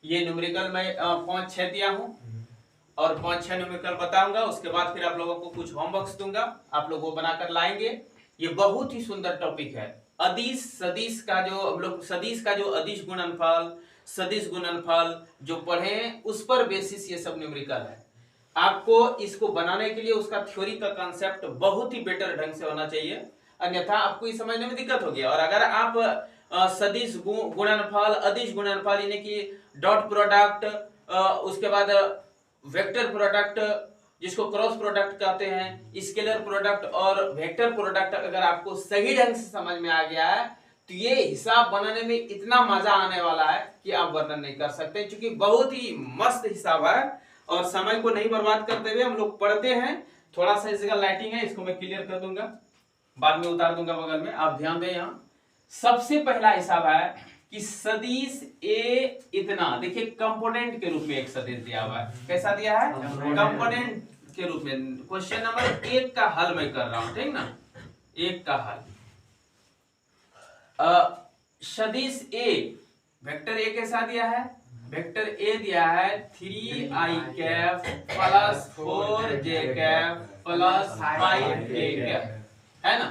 ये न्यूमेरिकल मैं 5-6 दिया हूँ और 5-6 न्यूमेरिकल बताऊंगा। उसके बाद फिर आप लोगों को कुछ होमवर्क्स दूंगा, आप लोग वो बनाकर लाएंगे। ये बहुत ही सुंदर टॉपिक है। अदिश सदिश का जो हम लोग सदिश का जो अदिश गुणनफल, सदिश गुणनफल जो पढ़े उस पर बेसिस ये सब न्यूमेरिकल है। आपको इसको बनाने के लिए उसका थ्योरी का कॉन्सेप्ट बहुत ही बेटर ढंग से होना चाहिए, अन्यथा आपको ये समझने में दिक्कत होगी। और अगर आप सदिश गुणनफल, अदिश गुणनफल यानी कि डॉट प्रोडक्ट, उसके बाद वेक्टर प्रोडक्ट जिसको क्रॉस प्रोडक्ट कहते हैं, स्केलर प्रोडक्ट और वेक्टर प्रोडक्ट अगर आपको सही ढंग से समझ में आ गया है तो ये हिसाब बनाने में इतना मजा आने वाला है कि आप वर्णन नहीं कर सकते, क्योंकि बहुत ही मस्त हिसाब है। और समय को नहीं बर्बाद करते हुए हम लोग पढ़ते हैं। थोड़ा सा इस जगह लाइटिंग है, इसको मैं क्लियर कर दूंगा, बाद में उतार दूंगा बगल में, आप ध्यान दें। यहाँ सबसे पहला हिसाब है कि सदिश ए इतना, देखिए कंपोनेंट के रूप में एक सदिश दिया हुआ है। कैसा दिया है? कंपोनेंट के रूप में। क्वेश्चन नंबर 1 का हल मैं कर रहा हूं, ठीक ना? 1 का हल। सदिश ए, वेक्टर ए कैसा दिया है? वेक्टर ए दिया है 3i cap plus 4j cap plus 5k cap, है ना?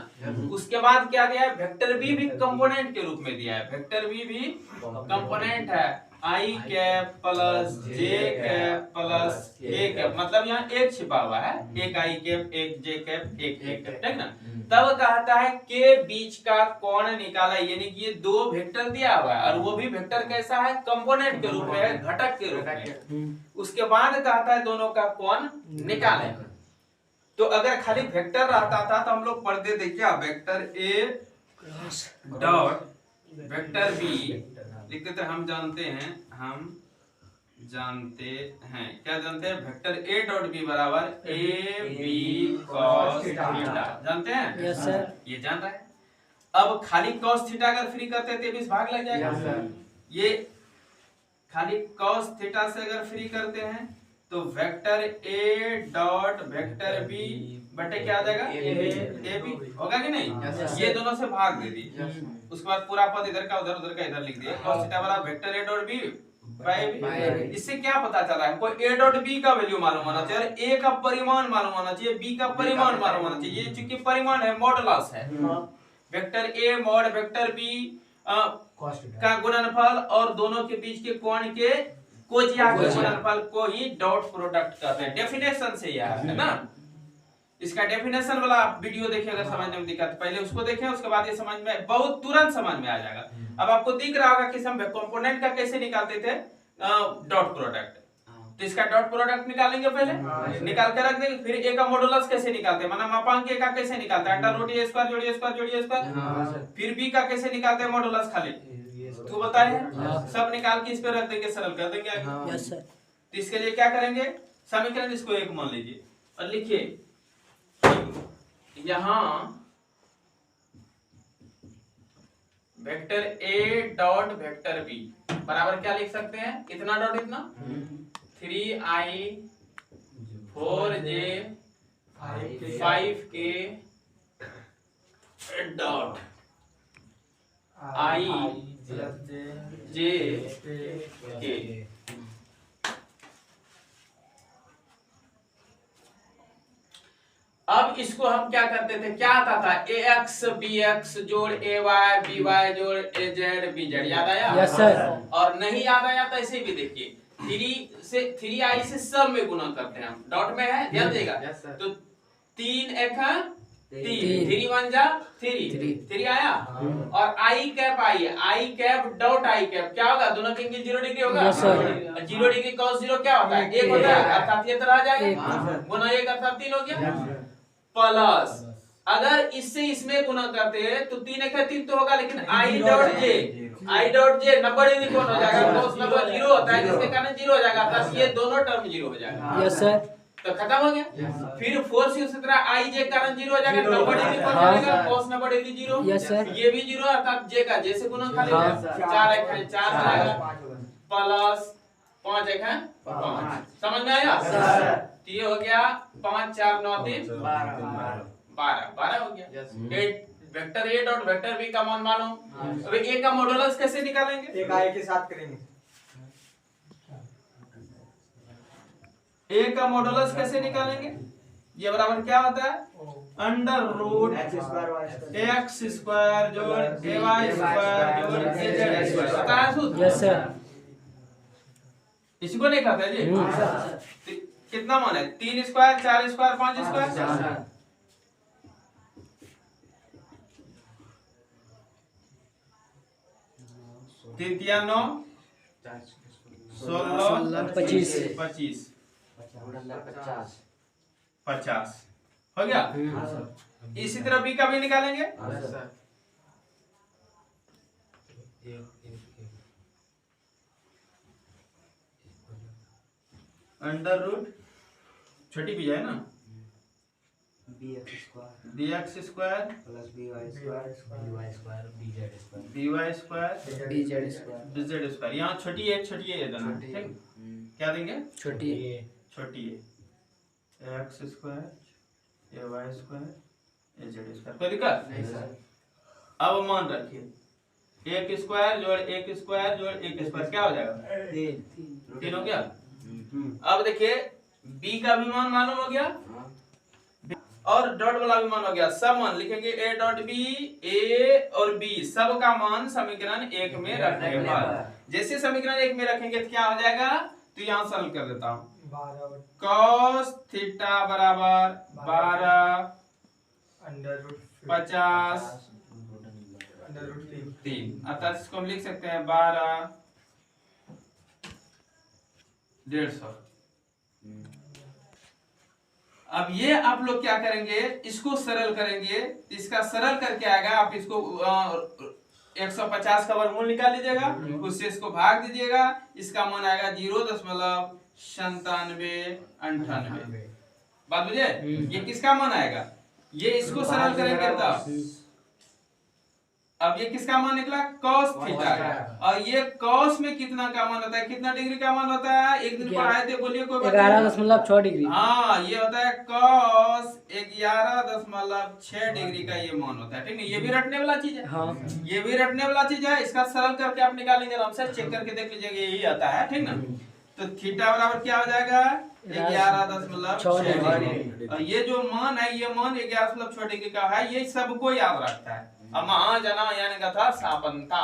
उसके बाद क्या दिया है? वेक्टर बी भी कंपोनेंट के रूप में दिया है। वेक्टर बी भी कंपोनेंट है, i cap plus j cap plus k cap, मतलब यहाँ एक छिपा हुआ है, एक i कैप, एक j कैप, एक k कैप, ठीक ना? तब कहता है के बीच का कोण निकाला, यानी कि ये 2 वेक्टर दिया हुआ है और वो भी वेक्टर कैसा है? कंपोनेंट के रूप में है, घटक के रूप में। उसके बाद कहता है दोनों का कोण निकाले। तो अगर खाली वेक्टर रहता था तो हम लोग पढ़ते थे क्या? Vector A dot vector B लिखते थे। हम जानते हैं क्या जानते हैं? वेक्टर ए डॉट बी बराबर ए बी कॉस थीटा, जानते हैं? Yes sir. ये जान रहा है। अब खाली कॉस थीटा अगर फ्री करते थे 20 भाग लग जाएगा। ये खाली कॉस थीटा से अगर फ्री करते हैं तो vector A dot vector B बटे क्या आ जाएगा? ए बी होगा कि नहीं? ये दोनों से भाग दे दी। उसके बाद पूरा पद इधर का उधर, उधर का इधर लिख दिया। cos थीटा बराबर vector A dot B by B. इससे क्या पता चला है? हमको ए डॉट बी का वैल्यू मालूम होना चाहिए, और ए का परिमाण मालूम होना चाहिए, बी का परिमाण मालूम होना चाहिए। ये चूंकि परिमाण है, मॉडुलस है, vector A mod vector B का गुणनफल और दोनों के बीच के कोण के कोजिया के गुणनफल को ही डॉट प्रोडक्ट कहते हैं। डेफिनेशन से यह है ना? इसका डेफिनेशन वाला वीडियो देखिए अगर समझने में दिक्कत, पहले उसको देखें, उसके बाद ये समझ में बहुत तुरंत समझ में आ जाएगा। अब आपको दिख रहा होगा कि हम कंपोनेंट का कैसे निकालते थे? Dot product. तो इसका डॉट प्रोडक्ट निकालेंगे पहले, निकाल के रख देंगे। फिर ए का मॉडुलस कैसे निकालते हैं, मतलब मापांक ए का कैसे निकालते हैं? अंडर रूट ए स्क्वायर जोड़िए स्क्वायर जोड़िए स्क्वायर। फिर बी का कैसे निकालते हैं? मॉडुलस खाली तू बताए, सब निकाल के इस पे रख देंगे, सरल कर देंगे आगे। Yes sir. तो इसके लिए क्या करेंगे? समीकरण इसको 1 मान लीजिए और लिखिए यहां vector A dot vector B बराबर क्या लिख सकते हैं? इतना डॉट इतना 3i 4j 5k dot i j k। अब इसको हम क्या करते थे? क्या आता था? ax bx जोड़ ay by जोड़ az bz, याद आया? Yes sir. और नहीं याद आया तो ऐसे भी देखिए, 3i से सब में गुना करते हैं हम, डॉट में है, ध्यान देगा। तो 3 एक 3 3 1 जा 3 आया, और i कैप आई है, i cap dot i cap क्या होगा? दोनों के एंगल 0 डिग्री होगा। Yes sir. 0 डिग्री cos 0 क्या होता है? 1 होता है, अर्थात ये तरह आ जाएगा, गुना 1 अर्थात 3 हो गया। प्लस अगर इससे इसमें गुना करते हैं तो 3 एक 3 तो होगा, लेकिन i डॉट j 90 डिग्री कोण हो जाएगा, cos 90 0 होता है, जिसके कारण 0 हो जाएगा, प्लस ये दोनों टर्म 0 हो जाएगा। Yes sir. तो खत्म हो गया। फिर 4 से उसी तरह i j कारण 0 हो जाएगा, 90 डिग्री कोण हो जाएगा, cos 90 डिग्री 0। Yes sir. ये भी 0 अर्थात j का j से गुना खाली 4 एक है 4 आएगा, प्लस 5 एक है 5। समझ में आया? तो ये हो गया 5 4 9 3 12 हो गया। Vector A dot vector B का मान मालूम। अब ए का मॉडुलस कैसे निकालेंगे? एक आई के साथ करेंगे। ए का मॉडुलस कैसे निकालेंगे? ये बराबर क्या होता है? अंडर रूट एक्स स्क्वायर जोड़ ए वाई स्क्वायर जोड़ ए जेड स्क्वायर। पता है सूत्र? Yes sir. इसको नहीं खाता है जी? कितना मान है? 3 स्क्वायर 4 स्क्वायर 5 स्क्वायर 3 3 9 16 25 25 50 हो गया। इसी तरह बी का भी निकालेंगे। अंडर रूट छोटी भी है ना, bx square plus by square bz square. यहाँ छोटी है देना, ठीक? क्या देंगे? छोटी छोटी है एक्स स्क्वायर ए वाई स्क्वायर ए जेड स्क्वायर। कोई दिक्कत नहीं सर। अब मान रखिए एक स्क्वायर जोड़ एक स्क्वायर जोड़ एक स्क्वायर क्या हो जाएगा? 3 हो गया। अब देखिए बी का भी मान मालूम हो गया और डॉट वाला भी मान हो गया। सब मान लिखेंगे ए डॉट बी, ए और बी सब का मान समीकरण 1 में रखने के बाद जैसे समीकरण 1 में रखेंगे तो क्या हो जाएगा? तो यहाँ सरल कर देता हूँ। cos थीटा बराबर 12 अंडर रूट 50 अंडर रूट 3, अर्थात इसको हम लिख सकते हैं 12 150। अब ये आप लोग क्या करेंगे? इसको सरल करेंगे। इसका सरल करके आएगा, आप इसको 150 का वर्गमूल निकाल लीजिएगा, उससे इसको भाग दीजिएगा, इसका मान आएगा 0.9798। बात बुझे? ये किसका मान आएगा? ये इसको सरल करेंगे तब। अब ये किसका मान निकला? cos थीटा का। और ये cos में कितना का मान होता है? कितना डिग्री का मान होता है? एक दिन पढ़ाए थे, बोलिए कोई बात? 11.6 डिग्री। हाँ, ये होता है cos 11.6 डिग्री का ये मान होता है, ठीक है? ये भी रटने वाला चीज है। हाँ। ये भी रटने वाला चीज है। इसका सरल करके आप निकालेंगे, आराम से चेक करके देख लीजिएगा, यही आता है, ठीक ना? तो थीटा बराबर क्या हो जाएगा? 11.6 डिग्री। और ये जो मान है, ये मान 11.6 डिग्री का है। ये सबको याद रखता है। अब महाजना यानी का था सापंता,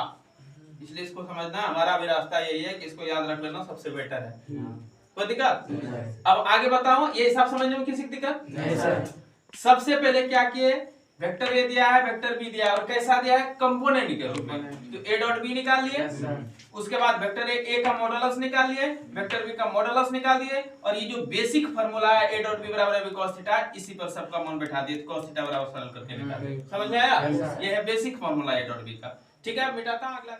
इसलिए इसको समझना हमारा भी रास्ता यही है कि इसको याद रख लेना सबसे बेटर है। कोई दिक्कत? अब आगे बताओ, ये हिसाब समझने में किसी दिक्कत नहीं सर। सबसे पहले क्या किए? वेक्टर ए दिया है, वेक्टर बी दिया है, और कैसा दिया है? कंपोनेंट के रूप में। तो ए डॉट बी निकाल लिए, उसके बाद वेक्टर ए का मॉडुलस निकाल लिए, वेक्टर बी का मॉडुलस निकाल दिए, और ये जो बेसिक फार्मूला है ए डॉट बी बराबर है cos थीटा, इसी पर सबका मान बैठा दिए, तो cos थीटा बराबर सरल करके निकाल दिए। समझ में आया? ये है basic formula A dot B का, ठीक है? मिटाता हूं अगला।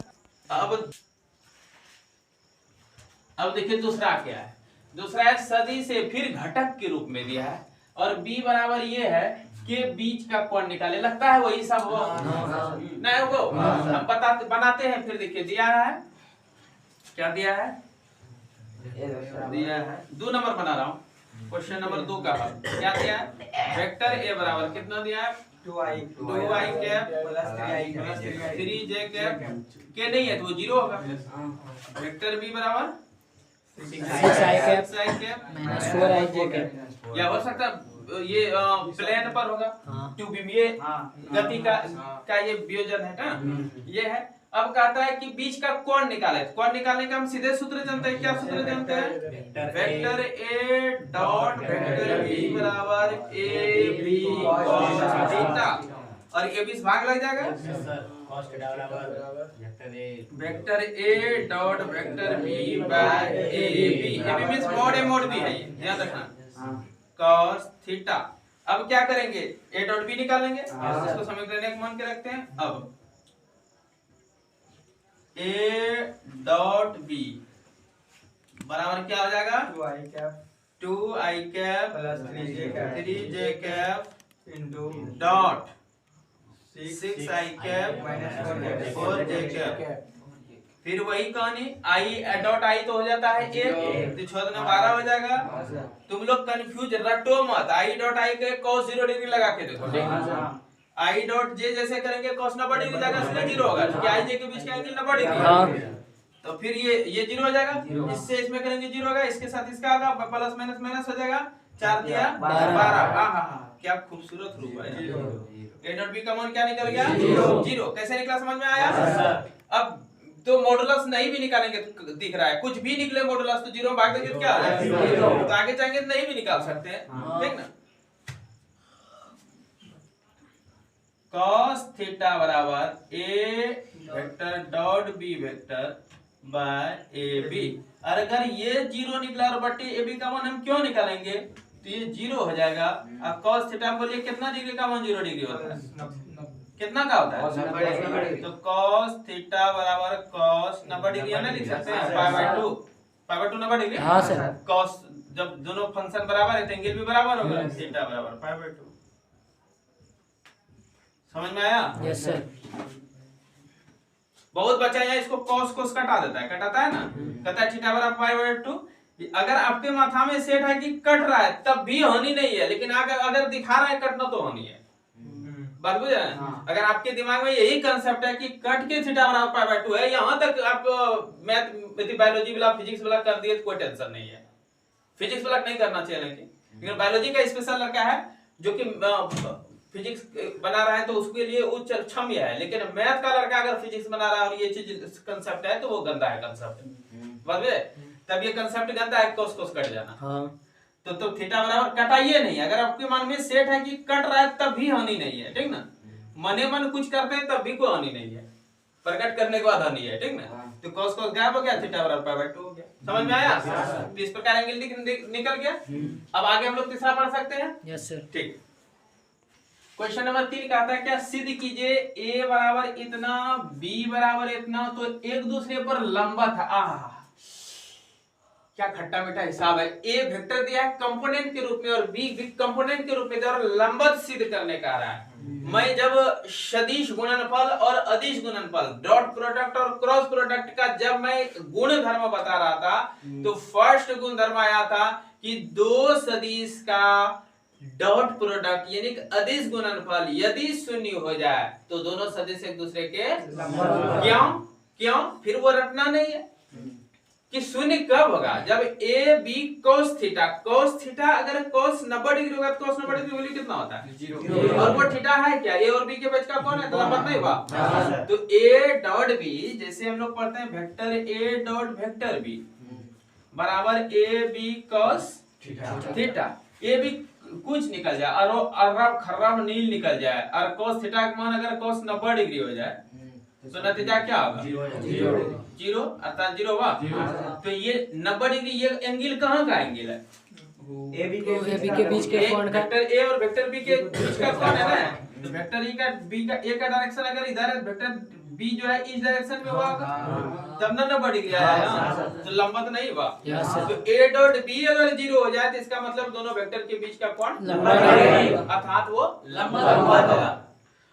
अब देखिए दूसरा क्या है? दूसरा है सदिश से फिर घटक के रूप में दिया है, और b बराबर ये है के बीच का कोण निकाले। लगता है वही सब हो नहीं हो? हम बनाते हैं। फिर देखिए दिया है, क्या दिया है? दिया है 2 नंबर बना रहा हूँ, क्वेश्चन नंबर 2 का क्या दिया है? वेक्टर ए बराबर कितना दिया है? 2i cap plus 3j cap के नहीं है तो वो 0 होगा। वेक्टर बी बराबर 6i cap minus 4ij cap, या हो सकता है ये प्लेन पर होगा। टू बीम ये गति का ये वियोजन है ना, ये है। अब कहता है कि बीच का कोण निकाले। कोण निकालने का हम सीधे सूत्र जानते हैं। क्या सूत्र जानते हैं? Vector A dot vector B बराबर ए बी cos थीटा, और ए 20 भाग लग जाएगा। Vector A dot vector B by A B. A B means mod A mod B है, ये ध्यान रखना। cos theta. अब क्या करेंगे? ए डॉट बी निकालेंगे, इसको समीकरण 1 मान के रखते हैं। अब ए डॉट बी बराबर क्या हो जाएगा? 2i cap plus 3j cap into dot 6i cap minus 4j cap. फिर वही कहानी, आई डॉट आई तो हो जाता है 1, तो 6 दूना 12 हो जाएगा। तुम लोग कंफ्यूज रटो मत। आई डॉट आई के cos 0 डिग्री लगा के देखो, ठीक? आई डॉट जे जैसे करेंगे cos 90 डिग्री लगा इसलिए 0 होगा, क्योंकि आई जे के बीच का एंगल 90 डिग्री है। तो फिर ये जीरो हो जाएगा, इससे इसमें करेंगे जीरो होगा, इसके साथ इसका होगा, प्लस माइनस माइनस हो जाएगा, 4 दिया 12। हाँ, क्या खूबसूरत रूप है। ए डॉट बी का मान क्या निकल गया? जीरो। कैसे निकला समझ में आया? अब तो मॉडुलस नहीं भी निकालेंगे तो दिख रहा है, कुछ भी निकले मॉडुलस तो जीरो में भाग देंगे तो क्या आ जाएगा? तो आगे जाएंगे तो नहीं भी निकाल सकते हैं, ठीक ना। cos थीटा बराबर A vector dot B vector by A B. और अगर ये जीरो निकला और बट्टी ए बी का मान हम क्यों निकालेंगे? तो ये जीरो हो जाएगा। अब cos थीटा में बोलिए कितना डिग्री का मान 0 डिग्री होता है? कितना का होता है? तो cos थीटा बराबर cos 90 डिग्री हम लिख सकते हैं, π/2 90 डिग्री। हाँ सर। cos जब दोनों फंक्शन बराबर है तो एंगल भी बराबर होगा, थीटा बराबर π/2। समझ में आया? Yes sir. बहुत बच्चा यहाँ इसको cos कटा देता है, कटाता है ना, कहता है थीटा बराबर π/2। अगर आपके माथा में सेट है कि कट रहा है तब भी होनी नहीं है, लेकिन अगर दिखा रहा है कटना तो होनी है। बात बुझे? अगर आपके दिमाग में यही कंसेप्ट है कि कट के थीटा बराबर π/2 है, यहाँ तक आप मैथ बायोलॉजी वाला फिजिक्स वाला कर दिए तो कोई टेंशन नहीं है। फिजिक्स वाला नहीं करना चाहिए, लेकिन बायोलॉजी का स्पेशल लड़का है जो कि फिजिक्स बना रहा है तो उसके लिए उच्च क्षम्य है, लेकिन मैथ का लड़का अगर फिजिक्स बना रहा है और ये चीज कंसेप्ट है तो वो गंदा है कंसेप्ट। बात बुझे? तब ये कंसेप्ट गंदा है, cos कट जाना। हाँ। तो थीटा बराबर कटाइए नहीं। अगर आपके मन में सेट है कि कट रहा है तब भी हानि नहीं है, ठीक ना। मने मन कुछ करते हैं तब भी कोई हानि नहीं है, प्रकट करने के बाद हानि है, ठीक ना। तो cos गायब हो गया, थीटा बराबर π/2 हो गया। समझ में आया? तो इस प्रकार एंगल निकल गया। अब आगे हम लोग तीसरा पढ़ सकते हैं। Yes sir. ठीक। क्वेश्चन नंबर 3 कहता है क्या सिद्ध कीजिए a बराबर इतना b बराबर इतना तो एक दूसरे पर लंबा था। आहा, क्या खट्टा मीठा हिसाब है। ए वेक्टर दिया है कंपोनेंट के रूप में और बी भी कंपोनेंट के रूप में दिया और लंबवत सिद्ध करने का रहा है। मैं जब सदिश गुणनफल और अदिश गुणनफल, डॉट प्रोडक्ट और क्रॉस प्रोडक्ट का जब मैं गुण धर्म बता रहा था तो फर्स्ट गुण धर्म आया था कि दो सदिश का डॉट प्रोडक्ट यानी कि अदिश गुणनफल यदि शून्य हो जाए तो दोनों सदिश एक दूसरे के क्यों फिर वो रटना नहीं है कि शून्य कब होगा? जब ए बी cos थीटा अगर cos 90 डिग्री होगा तो cos 90 डिग्री वैल्यू कितना होता है? 0। और वो थीटा है क्या? ए और बी के बीच का कौन है? तो लंबवत नहीं हुआ। तो ए डॉट बी जैसे हम लोग पढ़ते हैं vector A dot vector B बराबर A B cos theta. A B कुछ निकल जाए और अरब खर्रब नील निकल जाए और cos थीटा का मान अगर cos 90 डिग्री हो जाए तो नतीजा क्या होगा? जीरो अर्थात जीरो हुआ। तो ये 90 डिग्री ये एंगल कहाँ का एंगल है? ए बी के बीच के कोण का। वेक्टर ए और वेक्टर बी के बीच का कोण है ना। तो वेक्टर ए का बी का ए का डायरेक्शन अगर इधर है, वेक्टर बी जो है इस डायरेक्शन में हुआ तब 90 डिग्री आया, तो लंबवत नहीं हुआ। तो ए डॉट बी अगर 0 हो जाए तो इसका मतलब दोनों वेक्टर के बीच का कोण अर्थात वो लंबवत होगा।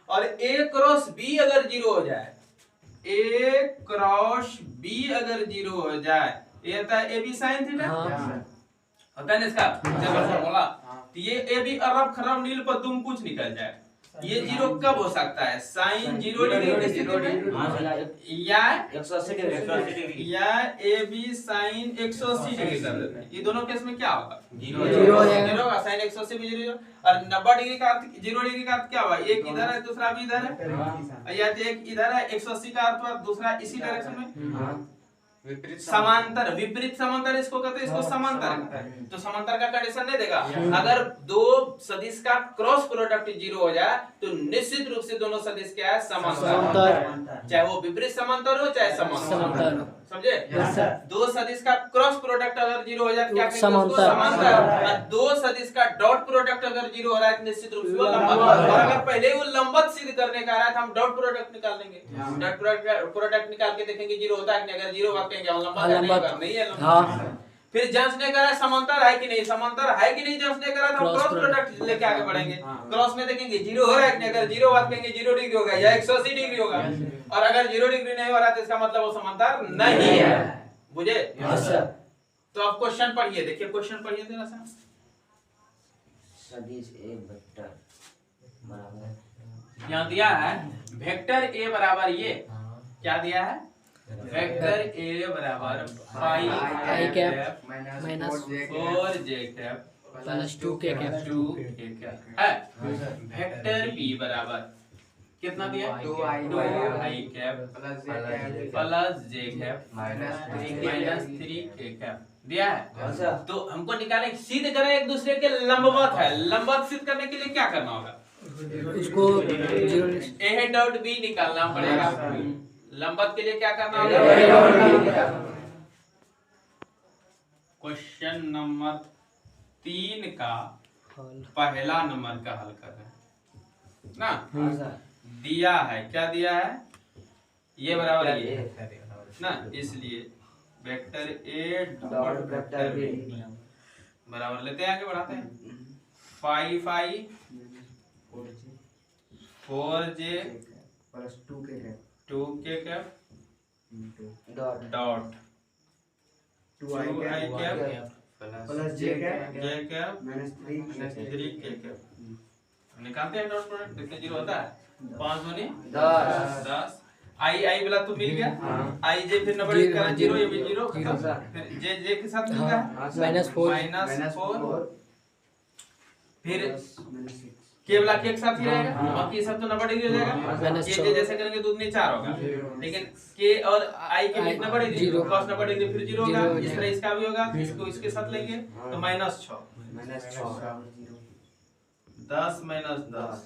और ए क्रॉस बी अगर 0 हो जाए, ए क्रॉस बी अगर 0 हो जाए, ये होता है ए बी साइन थीटा होता है ना इसका फॉर्मूला। तो ये ए बी अरब खरब नील पर तुम कुछ निकल जाए, ये 0 कब हो सकता है? साइन 0 डिग्री के स्थिति में या 180 डिग्री या ए बी साइन 180 डिग्री कर देते हैं। ये दोनों केस में क्या होगा? 0 होगा। साइन 180 भी 0 और 90 डिग्री का अर्थ 0 डिग्री का अर्थ क्या हुआ? एक इधर है दूसरा भी इधर है, या एक इधर है 180 का अर्थ हुआ दूसरा इसी डायरेक्शन में समांतर। विपरीत समांतर इसको कहते हैं, इसको समांतर। तो समांतर का कंडीशन नहीं देगा। अगर दो सदिश का क्रॉस प्रोडक्ट 0 हो जाए तो निश्चित रूप से दोनों सदिश क्या है? समांतर। चाहे वो विपरीत समांतर हो चाहे समांतर, समझे? दो सदिश का क्रॉस प्रोडक्ट अगर 0 हो जाए तो क्या कहेंगे? समांतर। और दो सदिश का डॉट प्रोडक्ट अगर 0 हो रहा है तो निश्चित रूप से वो लंबवत। और अगर पहले वो लंबवत सिद्ध करने का रहा है तो हम डॉट प्रोडक्ट निकाल देंगे। डॉट प्रोडक्ट निकाल के देखेंगे 0 होता है कि नहीं। अगर 0 बात कहेंगे लंबवत नहीं है लंबवत। फिर जांचने का है समांतर है कि नहीं, समांतर है कि नहीं जांचने का है तो हम क्रॉस प्रोडक्ट लेके आगे बढ़ेंगे। क्रॉस में देखेंगे 0 हो रहा है कि नहीं। अगर 0 बात कहेंगे 0 डिग्री होगा या 180 डिग्री होगा। और अगर 0 डिग्री नहीं हो रहा तो इसका मतलब वो समांतर नहीं है। बुझे? तो आप क्वेश्चन पढ़िए, देखिए क्वेश्चन पढ़िए जरा सा। सदिश ए वेक्टर बराबर यहाँ दिया है वेक्टर ए बराबर ये क्या दिया है? वेक्टर ए बराबर five I cap minus minus 4j cap plus 2 K cap 2k cap है। वेक्टर बी बराबर कितना दिया? 2i cap plus j cap minus 3k cap दिया है। तो हमको निकाले सिद्ध करें एक दूसरे के लंबवत है। लंबवत सिद्ध करने के लिए क्या करना होगा? उसको जीरो ए डॉट बी निकालना पड़ेगा। लंबवत के लिए क्या करना होगा? क्वेश्चन नंबर 3 का पहला नंबर का हल कर रहे हैं ना। दिया है, क्या दिया है? ये बराबर ये ना, इसलिए vector A dot vector B बराबर लेते हैं, आगे बढ़ाते हैं। 5i 4j plus 2k cap dot 2i cap plus j cap minus 3k cap. निकालते हैं डॉट प्रोडक्ट, कितने जीरो होता है? 5 दूनी 10। आई वाला तो मिल गया। आई जे फिर नंबर का जीरो, ये भी जीरो, फिर जे के साथ मिलता है माइनस 4 -4, फिर के वाला के साथ ही रहेगा, बाकी सब तो नंबर डिग्री हो जाएगा। के जैसे करेंगे तो उतनी 4 होगा, लेकिन के और आई के बीच number degree, cos number degree फिर जीरो होगा। इस तरह इसका भी होगा, इसको इसके साथ लेंगे तो -6 10 -10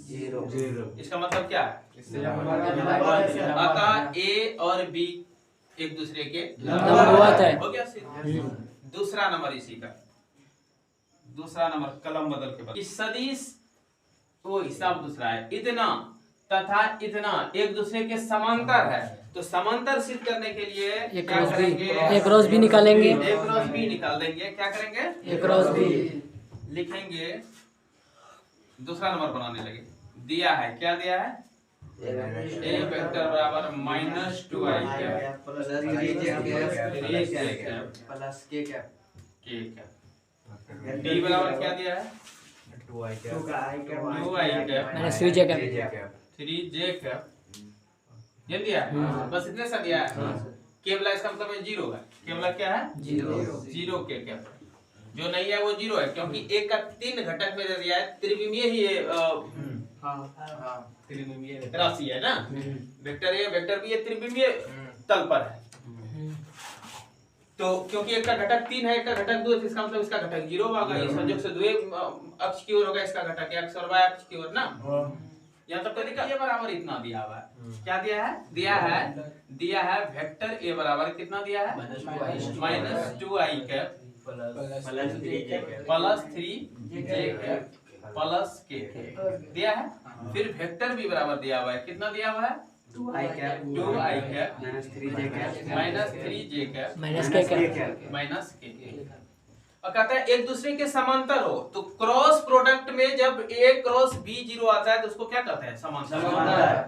0। इसका मतलब क्या है? अतः ए और बी एक दूसरे के लंबवत है। हो गया सीधा। दूसरा नंबर इसी का, दूसरा नंबर कलम बदल के बाद इस सदिश वो हिसाब दूसरा है। इतना तथा इतना एक दूसरे के समांतर है, तो समांतर सिद्ध करने के लिए एक क्या करेंगे? एक क्रॉस भी निकालेंगे। एक क्रॉस बी निकाल देंगे। क्या करेंगे? एक क्रॉस भी लिखेंगे। दूसरा नंबर बनाने लगे। दिया है, क्या दिया है? ए वेक्टर बराबर -2i cap plus k cap. D बराबर क्या दिया है? 2i cap minus 3j cap 3j cap. ये दिया है, बस इतने सा दिया है। केवल इसका मतलब 0 है। केवल क्या है? 0 के कैप। जो नहीं है वो 0 है, क्योंकि एक का 3 घटक में दे दिया है। त्रिविमीय ही राशि है ना। वेक्टर ए वेक्टर बी ये त्रिविमीय तल पर है। तो क्योंकि एक का घटक 3 है, एक का घटक 2 है, इसका मतलब इसका घटक 0 होगा। इस संयोग से द्वि अक्ष की ओर होगा, इसका घटक x और y अक्ष की ओर ना। यहाँ तक तरीका ये बराबर इतना दिया हुआ है। क्या दिया है? दिया है वेक्टर ए बराबर कितना दिया है? -2i cap plus 3j cap plus k दिया है। फिर वेक्टर बी बराबर दिया हुआ है, कितना दिया हुआ है? 2i cap minus 3j cap minus k cap minus k। और कहता है एक दूसरे के समांतर हो, तो क्रॉस प्रोडक्ट में जब a क्रॉस b 0 आता है तो उसको क्या कहते हैं? समांतर।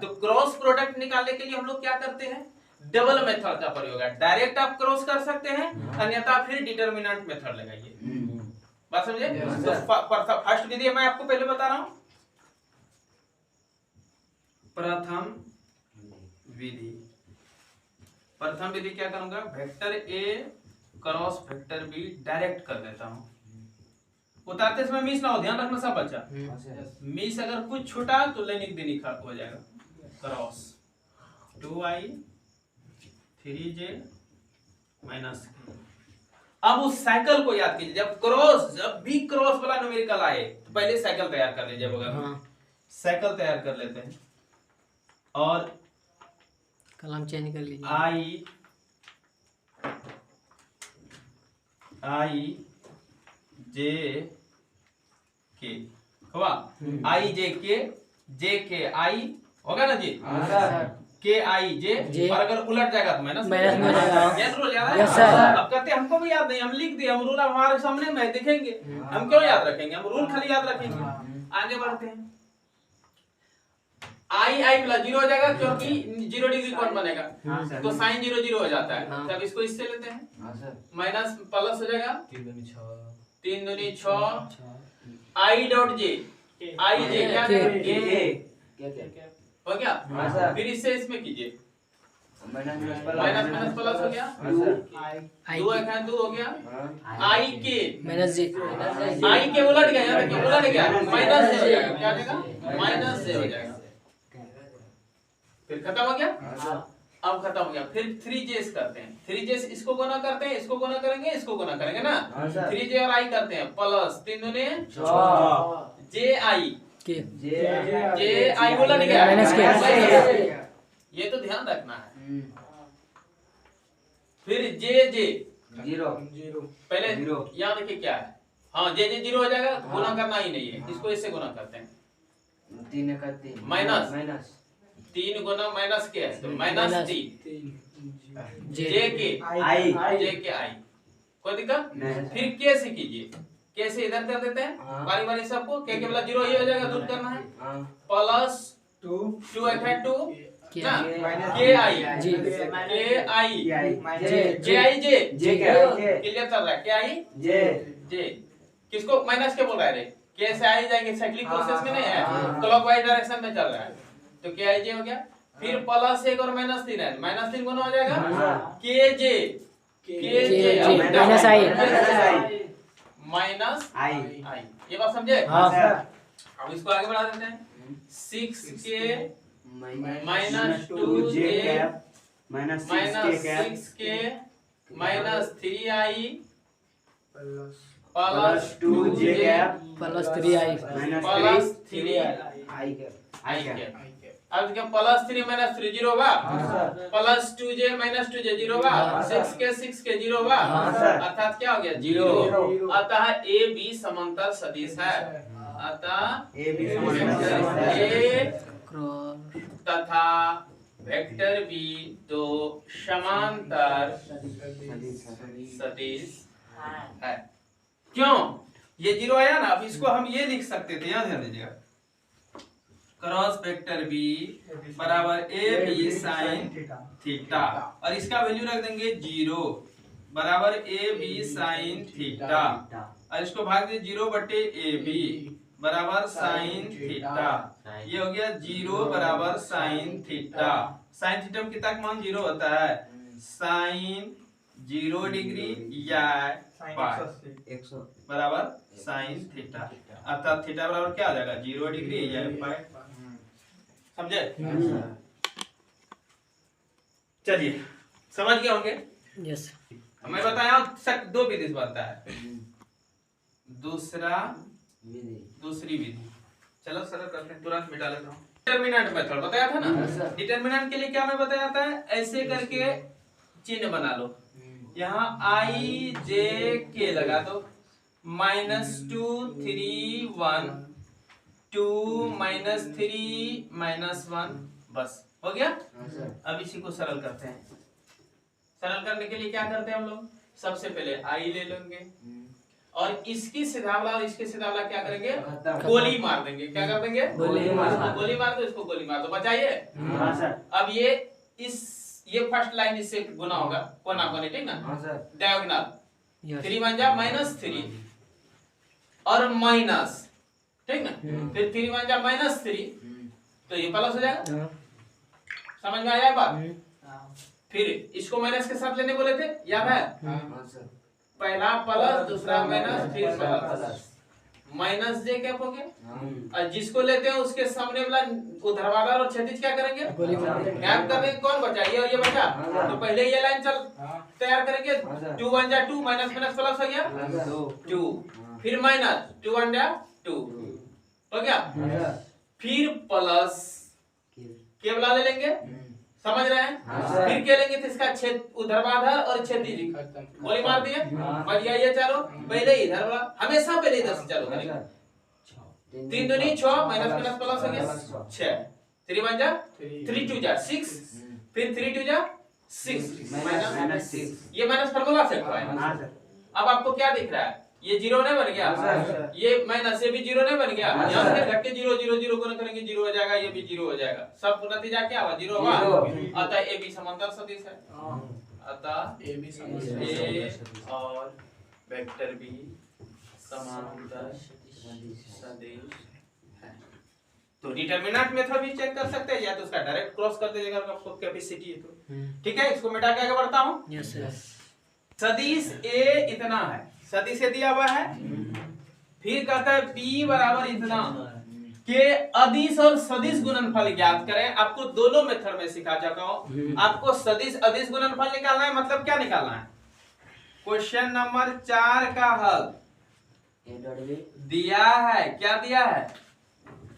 तो क्रॉस प्रोडक्ट निकालने के लिए हम लोग क्या करते हैं? डबल मेथड का प्रयोग है। डायरेक्ट आप क्रॉस कर सकते हैं, अन्यथा फिर डिटरमिनेंट मेथड लगाइए। बात समझे? तो फर्स्ट विधि मैं आपको पहले बता रहा हूं। प्रथम विधि क्या करूंगा? Vector A cross vector B direct कर देता हूं। उतारते समय मिस ना हो, ध्यान रखना सब बच्चा। मिस अगर कुछ छूटा तो लेनिक देनी हो जाएगा। Cross 2i 3j minus k। अब उस साइकिल को याद कीजिए। जब भी क्रॉस वाला न्यूमेरिकल आए तो पहले साइकिल तैयार कर लीजिए। बगल साइकिल तैयार कर लेते हैं और कलम चेंज कर लीजिए। i j k i j k i होगा ना जी? के आई जे। और अगर उलट जाएगा तो माइनस में हो जाएगा। यस रूल याद है? अब कहते हैं हमको भी याद नहीं, हम लिख दिए। हम रूल हमारे सामने में देखेंगे, हम क्यों याद रखेंगे? हम रूल खाली याद रखेंगे। आगे बढ़ते हैं। आई प्लस 0 हो जाएगा, क्योंकि 0 डिग्री कौन बनेगा? तो साइन 0 0 हो जाता है। तब इसको इससे लेते हैं, माइनस प्लस हो जाएगा 3 दूनी 6 आई डॉट जे। आई जे क्या हो गया? फिर इससे इसमें कीजिए माइनस माइनस प्लस हो गया, आई दो एक है, दो हो गया, आई के माइनस जे आई के उलट गया, यहाँ देखिए उलट गया, माइनस जे हो जाएगा, क्या हो जाएगा, माइनस जे हो जाएगा, फिर खत्म हो गया, अब खत्म हो गया, फिर 3Js करते हैं, 3Js इसको गुना करते हैं, इसको गुना करेंगे, इसको गुना करेंगे ना, 3J और I करते हैं, प्लस 3 दूने जे आई, के जे आई उलट गया, माइनस के। ये तो ध्यान रखना है, फिर जे जे जीरो पहले जीरो। यहाँ देखिए क्या है, हाँ जे जे जीरो हो जाएगा, गुना करना ही नहीं है, इसको इससे गुना करते हैं, 3 का 3 माइनस 3 गुना माइनस के है, तो माइनस 3 जे जे के आई जे के आई, कोई दिक्कत, नहीं। फिर के से कीजिए, के से इधर कर देते हैं, हाँ। बारी बारी सबको, के वाला जीरो ही हो जाएगा, दूर करना है, हाँ प्लस 2 एक है 2 के ना, माइनस के आई जी के आई जे जे आई जे जे के आई जे क्लियर चल रहा है, के आई जे जे किसको माइनस के बोल रहा है रे, के से आई जाएंगे, साइक्लिक प्रोसेस में नहीं है, हाँ। क्लॉकवाइज डायरेक्शन में चल रहा है, तो के आई जे हो गया, फिर प्लस 1 और माइनस 3 है, माइनस 3 गुना हो जाएगा, हाँ। के जे माइनस आई माइनस आई आई, ये बात समझे, हाँ अब इसको आगे बढ़ा देते हैं, 6 के माइनस 2 जे जे कैप माइनस 6 माइनस के 6 के माइनस 3 आई प्लस 2 जे कैप प्लस 3 आई माइनस प्लस 3 आई कैप आई के, अब क्या प्लस 3 माइनस 3 जीरो बा, plus 2j minus 2j zero बा, 6 के 0 बा, हाँ, सर। अर्थात क्या हो गया, जीरो, अतः ए बी समांतर सदिश है, अतः ए बी समांतर ए क्रॉस तथा वेक्टर बी दो समांतर सदिश है, क्यों, ये जीरो आया ना, अब इसको हम ये लिख सकते थे, यहाँ ध्यान दीजिएगा, क्रॉस वेक्टर बी बराबर ए बी साइन थीटा, और इसका वैल्यू रख देंगे 0 बराबर ए बी साइन थीटा, और इसको भाग दे 0 बटे ए बी बराबर साइन थीटा, ये हो गया 0 बराबर साइन थीटा, साइन थीटा में कितना मान 0 होता है, साइन 0 डिग्री या पाई 100 बराबर साइन थीटा, अर्थात थीटा बराबर क्या आ जाएगा, 0 डिग्री या पाई, समझे, चलिए समझ गए होंगे, यस मैं बताया हूं, 2 विधि से बनता है, दूसरी विधि, चलो सरल करते हैं, तुरंत मिटा लेता हूँ, डिटरमिनेंट मेथड बताया था ना, डिटरमिनेंट के लिए क्या मैं बताया था, ऐसे करके चिन्ह बना लो, यहाँ आई जे के लगा दो, -2 3 1 2 -3 -1, बस हो गया, अब इसी को सरल करते हैं, सरल करने के लिए क्या करते हैं हम लोग, सबसे पहले आई ले लेंगे, और इसकी सीधावला और इसके सीधावला क्या करेंगे, गोली मार देंगे, क्या कर देंगे, गोली मार दो, इसको गोली मार दो, बचाइए, हाँ सर अब ये फर्स्ट लाइन इससे गुना होगा, कोना कोने, ठीक ना, हाँ सर डायगोनल, यस 3 1 जा -3 और माइनस, ठीक ना, फिर 3 1 जा -3, तो ये प्लस हो जाएगा, समझ में आया बात, फिर इसको माइनस के साथ लेने बोले थे, याद है, हाँ सर पहला प्लस दूसरा माइनस फिर प्लस, माइनस जे कैप हो गया, और जिसको लेते हैं उसके सामने वाला ऊर्ध्वाधर और क्षैतिज क्या करेंगे, गोली मार देंगे। कैप करने कौन बचा, ये और ये बचा, तो पहले ये लाइन चल तैयार करेंगे, 2 1 जा 2 माइनस माइनस प्लस हो गया 2, फिर माइनस 2 1 जा 2 हो गया, फिर प्लस के वाला ले लेंगे, समझ रहे हैं, फिर क्या लेंगे, तो इसका ऊर्ध्वाधर और क्षैतिज गोली मार दिए, बढ़िया, ये चारों पहले इधर वाला, हमेशा पहले इधर से चालू करेंगे, 3 दूनी 6 माइनस माइनस प्लस हो गया 6, 3 1 जा 3 2 जा 6, फिर 3 2 जा 6 माइनस 6, ये माइनस फार्मूला से हुआ है, हाँ सर अब आपको क्या दिख रहा है, ये 0 नहीं बन गया, ये माइनस ये भी 0 नहीं बन गया, यहाँ से घट के 0 0 0 गुना करेंगे 0 हो जाएगा, ये भी 0 हो जाएगा, सब नतीजा क्या हुआ, 0 हुआ, अतः ए बी समांतर सदिश है, अतः ए और वेक्टर बी समांतर सदिश है, तो डिटरमिनेंट मेथड भी चेक कर सकते हैं, या तो उसका डायरेक्ट क्रॉस कर दीजिएगा अगर आपको कैपेसिटी है तो। ठीक है, इसको मिटा के आगे बढ़ता हूँ। Yes sir. सदिश ए इतना है, सदिश ए दिया हुआ है, फिर कहता है बी बराबर इतना के अदिश और सदिश गुणनफल ज्ञात करें। आपको दोनों मेथड में सिखा जाता हूँ। आपको सदिश अदिश गुणनफल निकालना है, मतलब क्या निकालना है। क्वेश्चन नंबर 4 का हल दिया है, क्या दिया है,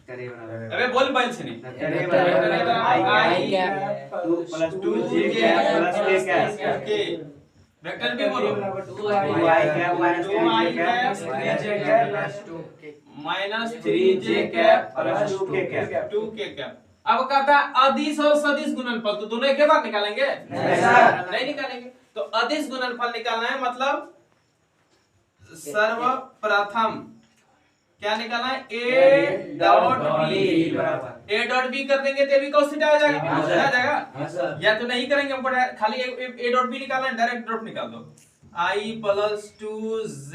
अबे बोल बैल से नहीं, I cap 2 plus 2j cap plus k cap vector भी बोलो, 2i cap minus 3j cap plus 2k cap 2k cap. अब कहता है अदिश और सदिश गुणनफल, तो दोनों एक ही बार निकालेंगे, नहीं निकालेंगे। तो अदिश गुणनफल निकालना है, मतलब सर्वप्रथम क्या निकालना है, a डॉट b कर देंगे तो भी cos थीटा आ जाएगा, या तो नहीं करेंगे, हमको खाली a डॉट b निकालना है, डायरेक्ट ड्रॉप निकाल दो। i plus 2j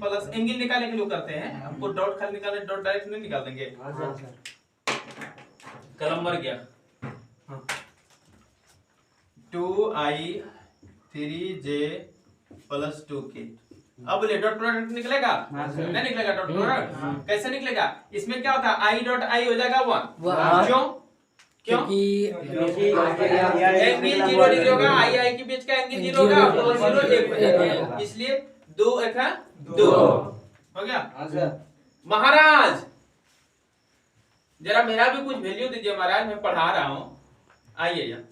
plus angle निकालने के लिए करते हैं, हमको डॉट खाली निकालना है, डॉट डायरेक्ट नहीं निकाल देंगे। कलम मर गया। 2i 3j plus 2k। अब बोले डॉट प्रोडक्ट निकलेगा, नहीं निकलेगा डॉट प्रोडक्ट। कैसे निकलेगा, इसमें क्या होता है, i डॉट i हो जाएगा 1। क्यों, क्योंकि एंगल 0 डिग्री होगा, i के बीच का एंगल 0 होगा, 0 1 हो जाएगा, इसलिए 2 1 है 2 हो गया। महाराज जरा मेरा भी कुछ वैल्यू दीजिए महाराज, मैं पढ़ा रहा हूँ। आइए यहाँ,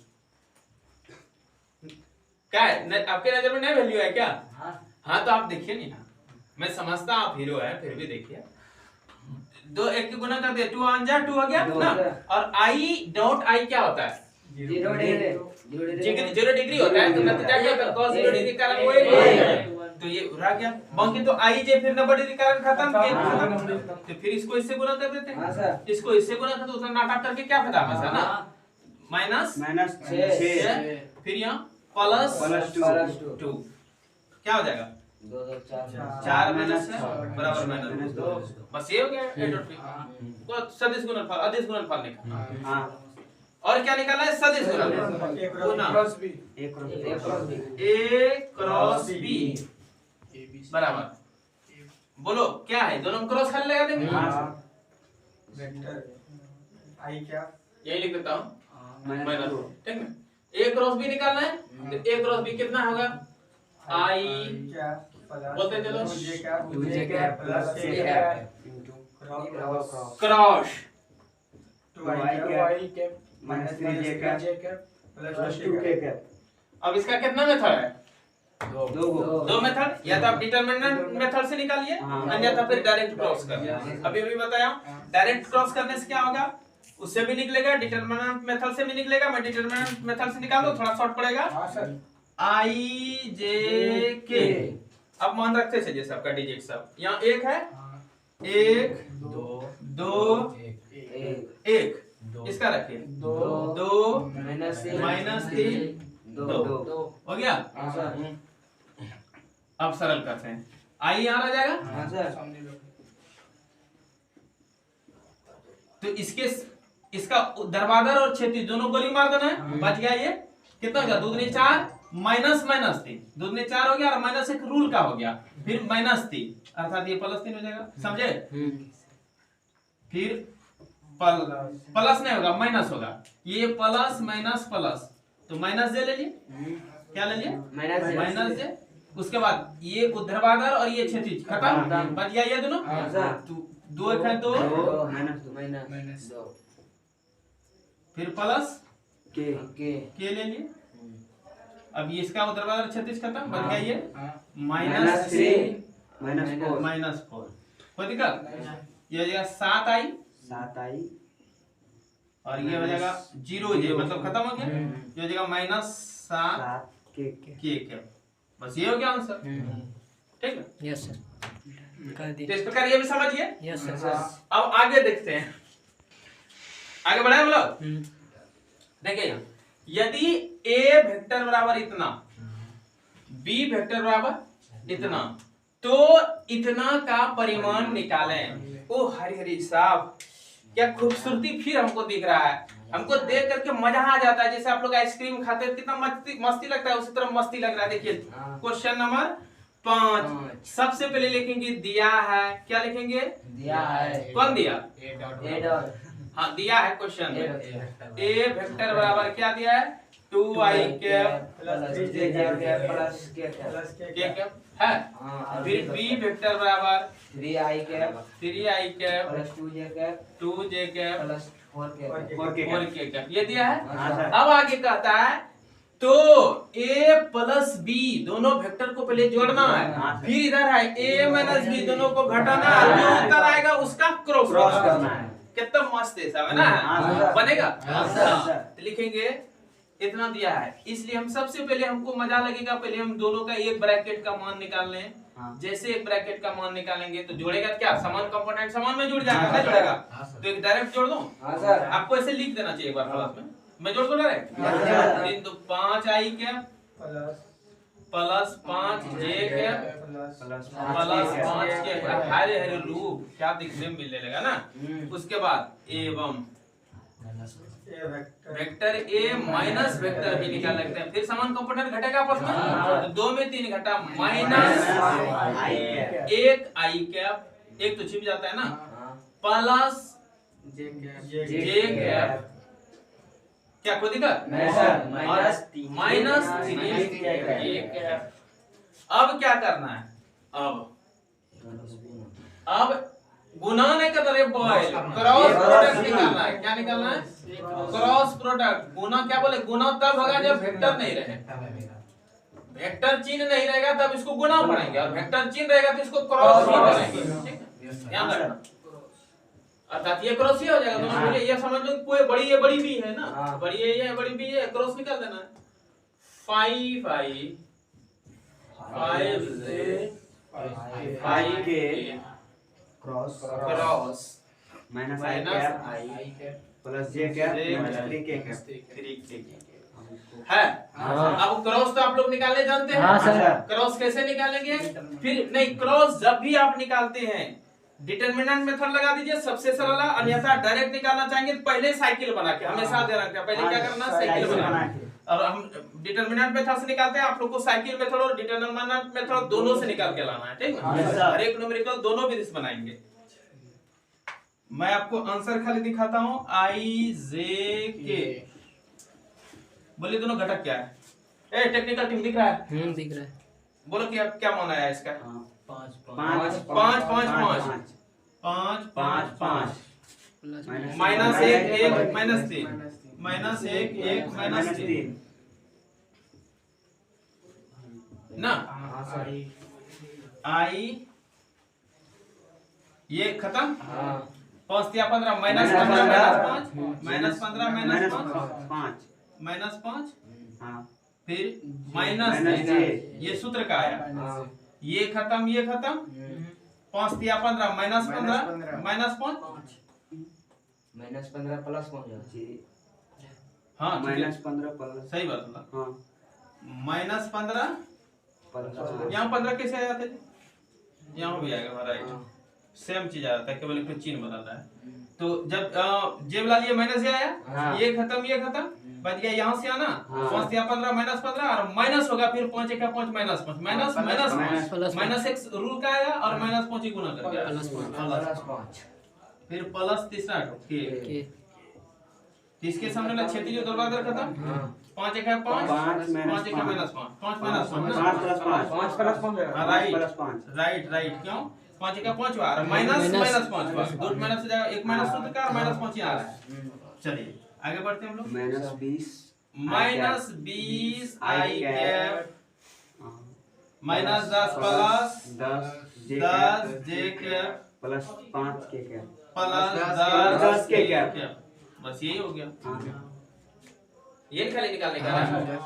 क्या है आपके नजर में नहीं वैल्यू है क्या? हाँ तो आप देखिए नहीं, मैं समझता आप हीरो है, फिर भी देखिए। 2 1 के गुना कर दिया, 2 1 जा 2 हो गया ना। और i डॉट i क्या होता है, 0 डिग्री होता है, तो नतीजा क्या होता है, cos 0 डिग्री कारण वो तो ये रह गया बाकी। तो i जे फिर 90 डिग्री कारण खत्म, तो फिर इसको इससे गुना कर देते हैं, इसको इससे गुना कर दो, उतना नाटक करके क्या फायदा है ना, माइनस 6 फिर यहाँ प्लस 2 क्या हो जाएगा, 4 माइनस बराबर माइनस 2, बस ये हो गया a डॉट b को सदिश गुणनफल अदिश गुणनफल निकालना। और क्या निकालना है, सदिश गुणनफल a क्रॉस b बराबर, बोलो क्या है, दोनों क्रॉस खाली लगा देंगे, वेक्टर i क्या, यही लिख देता हूँ माइनस, ठीक है। a क्रॉस b निकालना है, तो a क्रॉस b कितना होगा, i क्या बोलते चलो, 2j cap plus k cap cross 2i cap minus 3j cap plus 2k cap. अब इसका कितना मेथड है, दो मेथड, या तो आप डिटरमिनेंट मेथड से निकालिए, अन्यथा फिर डायरेक्ट क्रॉस कर। अभी भी बताया, डायरेक्ट क्रॉस करने से क्या होगा, उससे भी निकलेगा, डिटरमिनेंट मेथड से भी निकलेगा। मैं डिटरमिनेंट मेथड से निकाल दो, थोड़ा शॉर्ट पड़ेगा। i j k, अब मान रखते चलिए सबका डिजिट सब, यहाँ 1 है, 1 2 1, इसका रखिए 2 माइनस 3 2 हो गया। अब सरल करते हैं, i यहाँ आ जाएगा, तो इसका ऊर्ध्वाधर और क्षैतिज दोनों गोली मार देना है, बच गया। ये कितना हो गया, 2 दूनी 4 माइनस 3, 2 दूनी 4 हो गया, और माइनस एक रूल का हो गया, फिर माइनस 3 अर्थात ये प्लस 3 हो जाएगा, समझे। फिर प्लस नहीं होगा, माइनस होगा, ये प्लस माइनस प्लस, तो माइनस जे ले लिए, क्या ले लिए, माइनस जे। उसके बाद ये ऊर्ध्वाधर और ये क्षैतिज खत्म, बच गया ये दोनों, 2 1 है 2 माइनस 2 फिर प्लस के ले लिए। अब ये इसका ऊर्ध्वाधर क्षैतिज खत्म, बच गया ये माइनस 3 माइनस 4, कोई दिक्कत, ये हो जाएगा 7i 7i और ये हो जाएगा 0 जे, मतलब खत्म हो गया, ये हो जाएगा माइनस 7 के, बस ये हो गया आंसर, ठीक है। यस सर, कर दी। तो इस प्रकार ये भी समझिए। Yes sir. अब आगे देखते हैं, आगे बढ़े हम लोग। देखिए यहाँ, यदि a वेक्टर बराबर इतना, b वेक्टर बराबर इतना, तो इतना का परिमाण निकालें। ओ हरी हरी साहब, क्या खूबसूरती फिर हमको दिख रहा है, हमको देख करके मजा आ जाता है। जैसे आप लोग आइसक्रीम खाते हैं कितना मस्ती लगता है, उसी तरह मस्ती लग रहा है। देखिए क्वेश्चन नंबर 5, सबसे पहले लिखेंगे दिया है। क्या लिखेंगे? दिया है। कौन दिया? ए डॉट। हाँ दिया है क्वेश्चन में। ए वेक्टर बराबर क्या दिया है? 2i cap plus 3j cap plus k cap है। फिर बी वेक्टर बराबर 3i cap 3i cap plus 2j cap 2j cap plus 4k 4k cap. ये दिया है। हाँ सर। अब आगे कहता है तो a प्लस b दोनों वेक्टर को पहले जोड़ना है, फिर इधर है a माइनस b दोनों को घटाना है, जो उत्तर आएगा उसका क्रॉस करना है। कितना मस्त है सब, है ना? बनेगा। तो लिखेंगे इतना दिया है, इसलिए हम सबसे पहले हमको मजा लगेगा, पहले हम दोनों का एक ब्रैकेट का मान निकाल लें। जैसे एक ब्रैकेट का मान निकालेंगे तो जोड़ेगा क्या? समान कंपोनेंट समान में जुड़ जाएगा, नहीं जुड़ेगा? तो एक डायरेक्ट जोड़ दूं? आपको ऐसे लिख देना चाहिए एक बार प्लस में। मैं जोड़ दूं डायरेक्ट? 3 तो 5i cap plus 5j cap plus 5k। हरे हरे लूप क्या दिखने में मिलने लगा ना। उसके बाद एवं vector A minus vector B निकाल लगते हैं, फिर समान कंपोनेंट घटेगा आपस में, तो 2 में 3 घटा माइनस 1i कैप, एक तो छिप जाता है ना, प्लस j कैप। क्या कोई दिक्कत? Minus 3j cap. अब क्या करना है? अब गुना नहीं करना रे बॉय, क्रॉस प्रोडक्ट निकालना है। क्या निकालना है? Cross product. गुना क्या बोले? गुना तब होगा जब वेक्टर नहीं रहे। वेक्टर चिन्ह नहीं रहेगा तब इसको गुना पढ़ेंगे, और वेक्टर चिन्ह रहेगा तो इसको क्रॉस ही पढ़ेंगे। ध्यान रखना, अर्थात ये क्रॉस ही हो जाएगा। दोनों बोले ये समझ लो कोई बड़ी है बड़ी भी है ना, बड़ी है ये बड़ी भी है, क्रॉस निकाल देना है। 5 cross minus i plus j cap plus 3k है। अब क्रॉस तो आप लोग निकालने जानते हैं। क्रॉस कैसे निकालेंगे? फिर नहीं, क्रॉस जब भी आप निकालते हैं डिटरमिनेंट मेथड लगा दीजिए, सबसे सरल है। अन्यथा डायरेक्ट निकालना चाहेंगे तो पहले साइकिल बना के, हमेशा ध्यान रखना, पहले क्या करना? साइकिल बनाना। और हम डिटरमिनेंट मेथड से निकालते हैं, आप लोग को साइकिल मेथड और डिटरमिनेंट मेथड दोनों से निकाल के लाना है, ठीक है? हर एक न्यूमेरिकल दोनों विधि से बनाएंगे। मैं आपको आंसर खाली दिखाता हूं। i j k बोलिए दोनों घटक क्या है? ए टेक्निकल टीम दिख रहा है? दिख रहा है। बोलो क्या क्या मान आया इसका? 5 माइनस 1 माइनस 3 माइनस 1 माइनस 3 ना। आई ये खत्म। 5 या 15 माइनस 15 माइनस 15 माइनस 5 माइनस 5 फिर माइनस ये सूत्र का आया। ये खत्म ये खत्म। 5 या 15 माइनस 15 माइनस 5 माइनस 15 प्लस 5 हाँ माइनस 15 प्लस सही बात बोला। हाँ माइनस 15 यहाँ 15 कैसे आया था? यहाँ भी आएगा राइट, सेम चीज आ जाता है, केवल एक चिन्ह बदलता है। तो जब जे वाला लिए माइनस आया, ये खत्म बच गया यहाँ से आना। 5 या 15 माइनस 15 और माइनस होगा, फिर 5 का 5 माइनस 5 माइनस माइनस माइनस एक रूल का आया और माइनस 5 गुना कर दिया प्लस 5 फिर प्लस तीसरा के इसके सामने ना क्षैतिज ऊर्ध्वाधर खत्म। 5 का 5 5 का माइनस 5 माइनस 5 प्लस 5 राइट क्यों? 5 का 5 हुआ और माइनस माइनस 5 हुआ, दो माइनस हो जाएगा, एक माइनस सूत्र का और माइनस 5 आ रहा है। चलिए आगे बढ़ते हैं हम लोग। माइनस 20 आई कैप माइनस 10 प्लस 10 जे कैप प्लस 5 के कैप प्लस 10 के कैप। बस यही हो गया। ये खाली निकालने का है,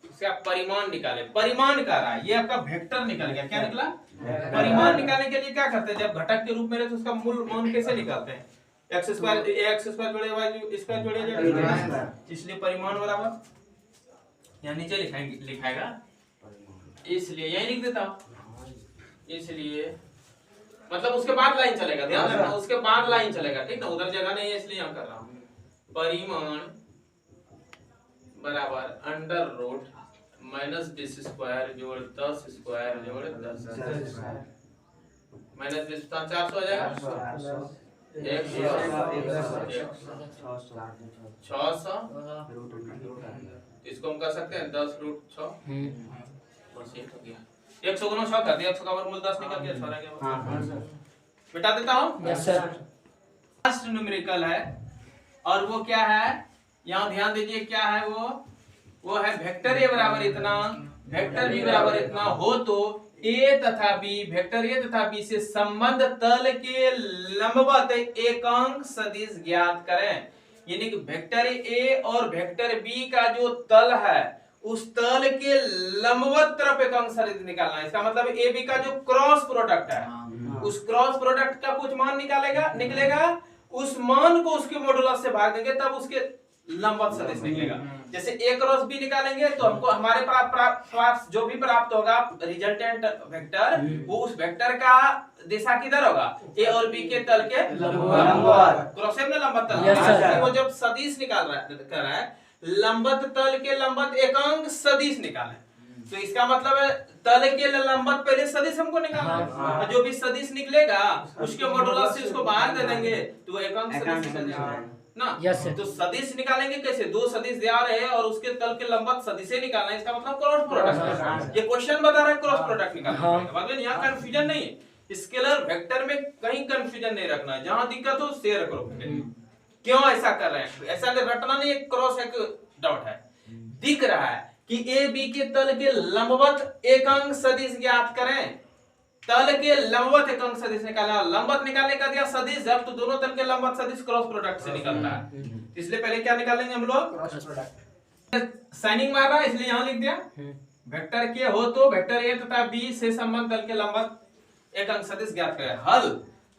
इसका परिमाण निकाले। परिमाण का रहा है, ये आपका वेक्टर निकल गया। क्या निकला? परिमाण निकालने के लिए क्या करते हैं? जब घटक के रूप में रहे तो उसका मूल मान कैसे निकालते हैं? x स्क्वायर जोड़े y स्क्वायर जोड़े z, इसलिए परिमाण बराबर यहाँ नीचे लिखाएगा, इसलिए यही लिख देता हूँ। इसलिए मतलब उसके बाद लाइन चलेगा, ध्यान रखना, उसके बाद लाइन चलेगा, ठीक ना, उधर जगह नहीं है इसलिए यहाँ कर रहा हूँ। परिमाण बराबर अंडर रूट माइनस 20 स्क्वायर जोड़ 10 स्क्वायर जोड़ 10 माइनस 20 400 हो जाएगा, 600, इसको हम कर सकते हैं 10 रूट 6, बस ये हो गया। 100 गुना 6 कर दिया, 100 का वर्गमूल 10 निकल गया, 6 रह गया, मिटा देता हूँ। Yes sir. फर्स्ट न्यूमेरिकल है और वो क्या है, यहाँ ध्यान दीजिए क्या है वो है वेक्टर ए बराबर इतना, वेक्टर बी बराबर इतना हो तो ए तथा बी, वेक्टर ए तथा बी से संबंध तल के लंबवत एकांक सदिश ज्ञात करें। यानी कि वेक्टर ए और वेक्टर बी का जो तल है उस तल के लंबवत तरफ एकांक सदिश निकालना है। इसका मतलब ए बी का जो क्रॉस प्रोडक्ट है उस क्रॉस प्रोडक्ट का कुछ मान निकलेगा, उस मान को उसके मॉडुलस से भाग देंगे तब उसके लंबवत सदिश निकलेगा। जैसे ए क्रॉस बी निकालेंगे तो हमको हमारे पास जो भी प्राप्त होगा रिजल्टेंट वेक्टर, वो उस वेक्टर का दिशा किधर होगा, ए और बी के तल के लंबवत, क्रॉस में लंबवत तल। वो जब सदिश निकाल रहा है लंबवत तल के लंबवत एकांक सदिश निकालें, तो इसका मतलब है तल के लंबवत पहले सदिश हमको निकालना है, और जो भी सदिश निकलेगा उसके मॉडुलस से उसको बाहर दे देंगे तो वो एकांक सदिश निकल जाएगा ना। तो सदिश निकालेंगे कैसे, दो सदिश दिया रहे और उसके तल के लंबवत सदिश निकालना है, इसका मतलब क्रॉस प्रोडक्ट। ये क्वेश्चन बता रहा है क्रॉस प्रोडक्ट निकालना है, मतलब यहाँ कंफ्यूजन नहीं है। स्केलर वेक्टर में कहीं कंफ्यूजन नहीं रखना है, जहां दिक्कत हो शेयर करो। क्यों ऐसा कर रहे हैं, ऐसा रटना नहीं, एक क्रॉस एक डॉट है, दिख रहा है कि ए बी के तल के लंबवत एकांक सदिश ज्ञात करें। तल के लंबवत एकांक सदिश निकालना, लंबवत निकालने का दिया सदिश जब तो दोनों तल के लंबवत सदिश क्रॉस प्रोडक्ट से निकलता है, इसलिए पहले क्या निकालेंगे हम लोग, क्रॉस प्रोडक्ट। साइनिंग मार रहा है इसलिए यहां लिख दिया वेक्टर के हो तो वेक्टर ए तथा बी से संबंध तल के लंबवत एकांक सदिश ज्ञात करें।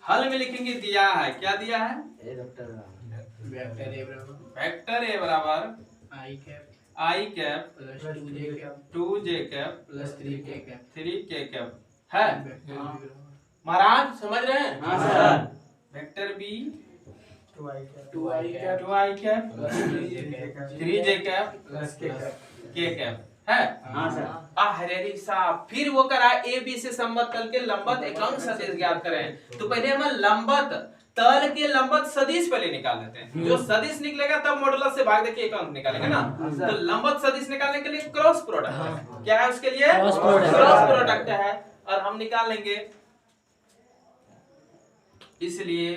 हल में लिखेंगे, दिया है, क्या दिया है, वेक्टर ए बराबर I cap plus 2j cap plus 3k cap है। महाराज समझ रहे हैं, हाँ sir. Vector B 2i cap 3j cap plus k cap है। हाँ सर। हरेरी साहब फिर वो करा ए बी से संबंध तल के लंबवत एकांक सदिश ज्ञात करें। तो पहले हम लंबवत तल के लंबवत सदिश पहले निकाल लेते हैं, जो सदिश निकलेगा तब मॉडुलस से भाग देके एकांक निकालेंगे ना। तो लंबवत सदिश निकालने के लिए क्रॉस प्रोडक्ट क्या है, उसके लिए क्रॉस प्रोडक्ट है और हम निकाल लेंगे। इसलिए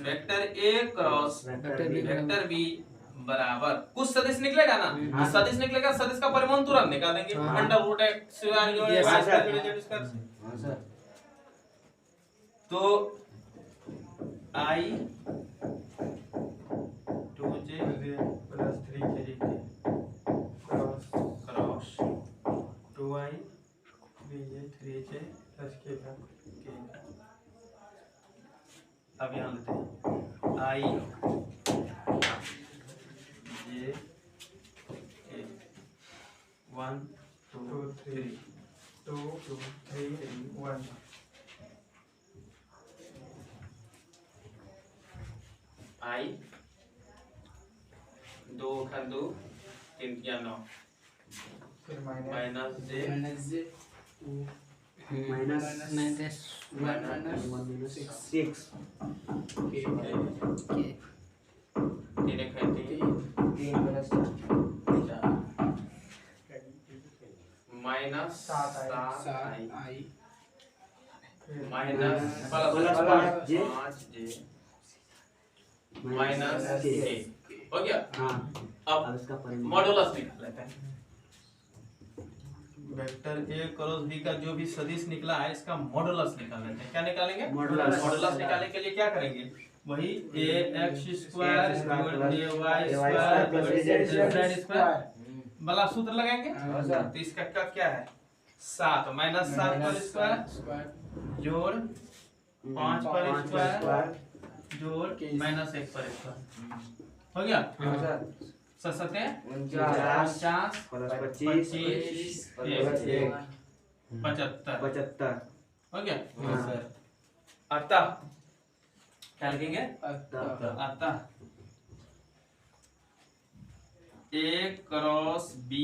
vector A cross vector B बराबर कुछ सदिश निकलेगा ना, तो सदिश निकलेगा, सदिश का परिमाण तुरंत निकाल देंगे, अंडर रूट x तो I 2j plus 3k cross 2i 3j plus k का अब यहाँ लेते हैं I j 1 2 3 2 3 1 I 2 खान 2 3 किया 9 फिर माइनस j माइनस 6 3 एक है 3 minus 7 I minus plus 5j minus k हो गया। अब इसका मॉडुलस निकाल लेते हैं। वेक्टर ए क्रॉस बी का जो भी सदिश निकला है इसका मॉडुलस निकाल लेते हैं। क्या निकालेंगे, मॉडुलस निकालने के लिए क्या करेंगे, वही ax² ay² वाला सूत्र लगाएंगे। तो इसका क्या है 7 माइनस 7 पर स्क्वायर जोड़ 5 पर स्क्वायर जोड़ माइनस 1 पर स्क्वायर हो गया। 7 49 प्लस 25 75 हो गया। अतः क्या लिखेंगे? अतः अतः A क्रॉस B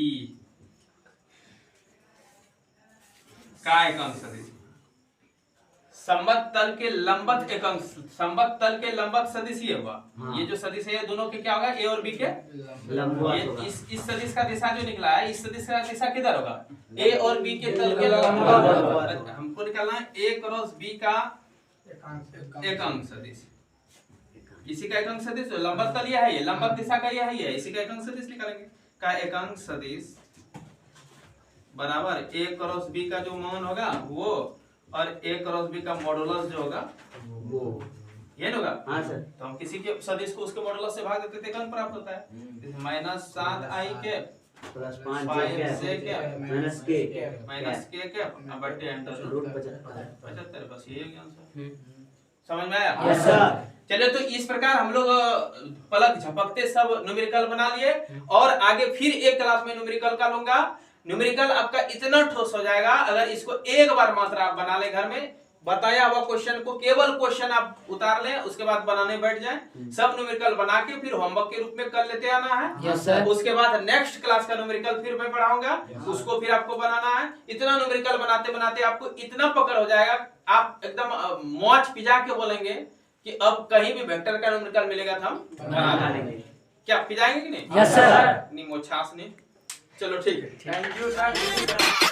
का एक अंक सदिश संबद्ध तल के लंबत एक अंक, संबद्ध तल के लंबत सदिश ये हुआ। हाँ। ये जो सदिश है ये दोनों के क्या होगा? A और B के लंबवत होगा। ये इस सदिश का दिशा जो निकला है, इस सदिश का दिशा किधर होगा? A और B के तल के लंबवत। हमको निकालना है A क्रॉस B का एक अंक सदिश। इसी का एक अंक सदिश जो लंबत तल यह है, ये लंबत दिशा का यह है, इसी का एक अंक सदिश निकालेंगे। का एक अंक सदिश बराबर A क्रॉस B का जो मान होगा वो और A क्रॉस B का मॉडुलस जो होगा वो ये ना होगा। हाँ सर। तो हम किसी के सदिश को उसके मॉडुलस से भाग देते थे, अंक प्राप्त होता है। माइनस 7i के प्लस 5 5j के माइनस के माइनस के बटे अंडर रूट 75। 75। बस ये आंसर समझ में आया? Yes sir. चलिए तो इस प्रकार हम लोग पलक झपकते सब न्यूमेरिकल बना लिए और आगे फिर एक क्लास में न्यूमेरिकल का लूंगा। न्यूमेरिकल आपका इतना ठोस हो जाएगा अगर इसको एक बार मात्र आप बना ले घर में, बताया हुआ क्वेश्चन को केवल क्वेश्चन आप उतार लें, उसके बाद बनाने बैठ जाएं, सब न्यूमेरिकल बना के फिर होमवर्क के रूप में कर लेते आना है। Yes sir. उसके बाद नेक्स्ट क्लास का न्यूमेरिकल फिर मैं पढ़ाऊंगा, उसको फिर आपको बनाना है। इतना न्यूमेरिकल बनाते बनाते आपको इतना पकड़ हो जाएगा, आप एकदम मौज पिजा के बोलेंगे कि अब कहीं भी वेक्टर का न्यूमेरिकल मिलेगा तो हम बना लेंगे। क्या पिजाएंगे कि नहीं? Yes sir. नहीं मोछास नहीं। चलो ठीक है। Thank you sir.